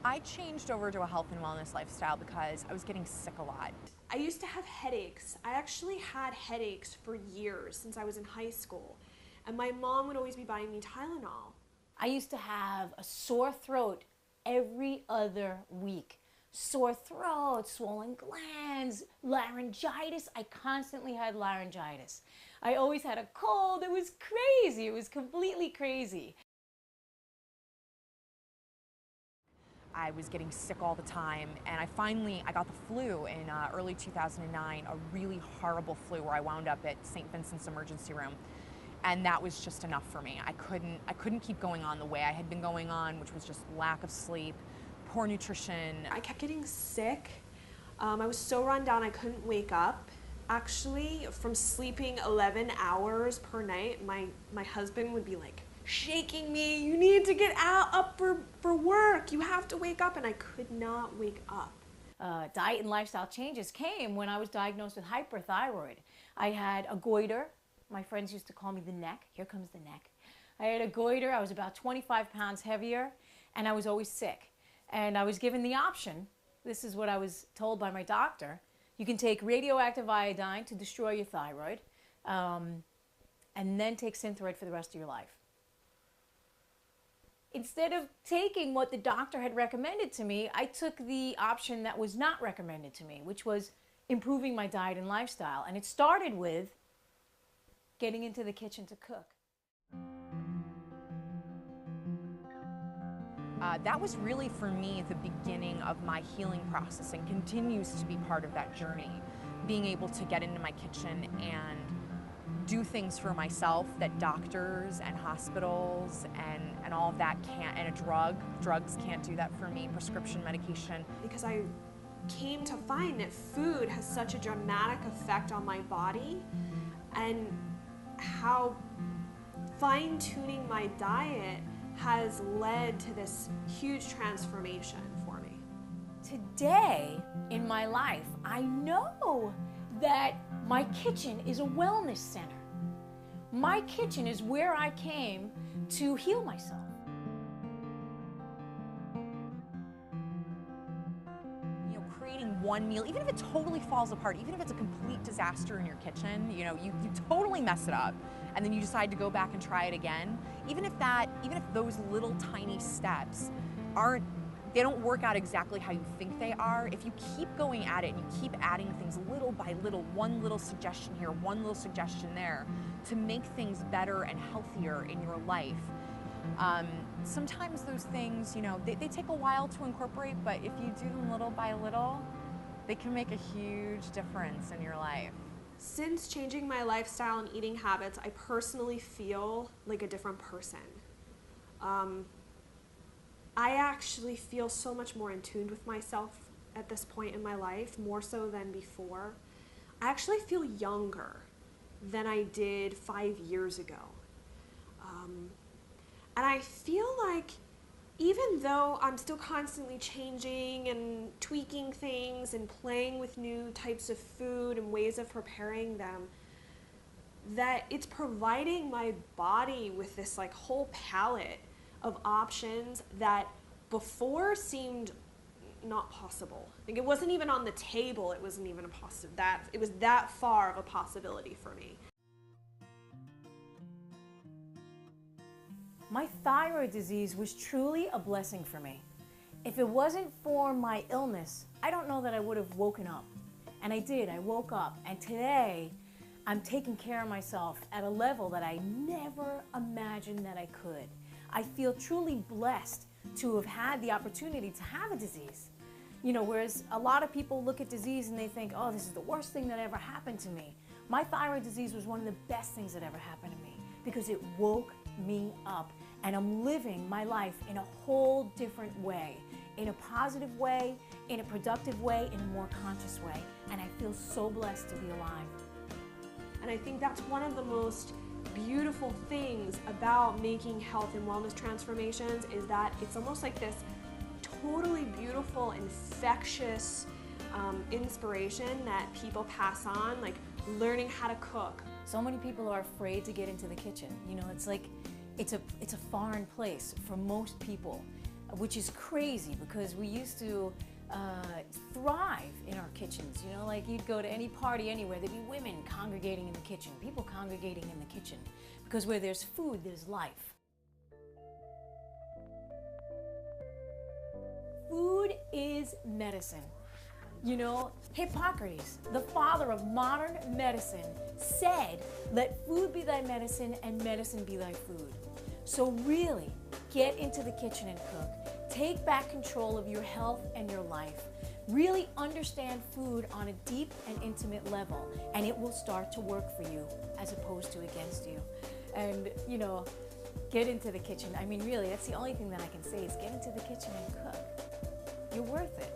I changed over to a health and wellness lifestyle because I was getting sick a lot. I used to have headaches. I actually had headaches for years since I was in high school. And my mom would always be buying me Tylenol. I used to have a sore throat every other week. Sore throat, swollen glands, laryngitis. I constantly had laryngitis. I always had a cold. It was crazy. It was completely crazy. I was getting sick all the time, and I got the flu in early 2009, a really horrible flu where I wound up at St. Vincent's emergency room. And that was just enough for me. I couldn't keep going on the way I had been going on, which was just lack of sleep, poor nutrition. I kept getting sick. I was so run down I couldn't wake up. Actually, from sleeping 11 hours per night, my husband would be like shaking me, you need to get up for work, you have to wake up, and I could not wake up. Diet and lifestyle changes came when I was diagnosed with hyperthyroid. I had a goiter. My friends used to call me the neck. Here comes the neck. I had a goiter. I was about 25 pounds heavier, and I was always sick. And I was given the option, this is what I was told by my doctor, you can take radioactive iodine to destroy your thyroid, and then take Synthroid for the rest of your life. Instead of taking what the doctor had recommended to me, I took the option that was not recommended to me, which was improving my diet and lifestyle. And it started with getting into the kitchen to cook. That was really, for me, the beginning of my healing process and continues to be part of that journey. Being able to get into my kitchen and do things for myself that doctors and hospitals and all of that can't, and drugs can't do that for me, prescription medication. Because I came to find that food has such a dramatic effect on my body, and how fine-tuning my diet has led to this huge transformation for me. Today in my life, I know that my kitchen is a wellness center. My kitchen is where I came to heal myself. You know, creating one meal, even if it totally falls apart, even if it's a complete disaster in your kitchen, you know, you totally mess it up, and then you decide to go back and try it again, even if those little tiny steps they don't work out exactly how you think they are, if you keep going at it and you keep adding things little by little, one little suggestion here, one little suggestion there, to make things better and healthier in your life, sometimes those things, you know, they take a while to incorporate, but if you do them little by little, they can make a huge difference in your life. Since changing my lifestyle and eating habits, I personally feel like a different person. I actually feel so much more in tune with myself at this point in my life, more so than before. I actually feel younger than I did 5 years ago. And I feel like even though I'm still constantly changing and tweaking things and playing with new types of food and ways of preparing them, that it's providing my body with this like whole palette of options that before seemed not possible. Like, it wasn't even on the table, it wasn't even it was that far of a possibility for me. My thyroid disease was truly a blessing for me. If it wasn't for my illness, I don't know that I would have woken up. And I did, I woke up, and today I'm taking care of myself at a level that I never imagined that I could. I feel truly blessed to have had the opportunity to have a disease. You know, whereas a lot of people look at disease and they think, oh, this is the worst thing that ever happened to me. My thyroid disease was one of the best things that ever happened to me because it woke me up, and I'm living my life in a whole different way, in a positive way, in a productive way, in a more conscious way, and I feel so blessed to be alive. And I think that's one of the most beautiful things about making health and wellness transformations, is that it's almost like this totally beautiful, infectious inspiration that people pass on, like learning how to cook. So many people are afraid to get into the kitchen. You know, it's like, it's a foreign place for most people. which is crazy because we used to thrive in our kitchens. You know, like you'd go to any party anywhere, there'd be women congregating in the kitchen, people congregating in the kitchen, because where there's food, there's life. Food is medicine. You know, Hippocrates, the father of modern medicine, said, "Let food be thy medicine and medicine be thy food." So really, get into the kitchen and cook. Take back control of your health and your life. Really understand food on a deep and intimate level, and it will start to work for you as opposed to against you. And, you know, get into the kitchen. I mean, really, that's the only thing that I can say is get into the kitchen and cook. You're worth it.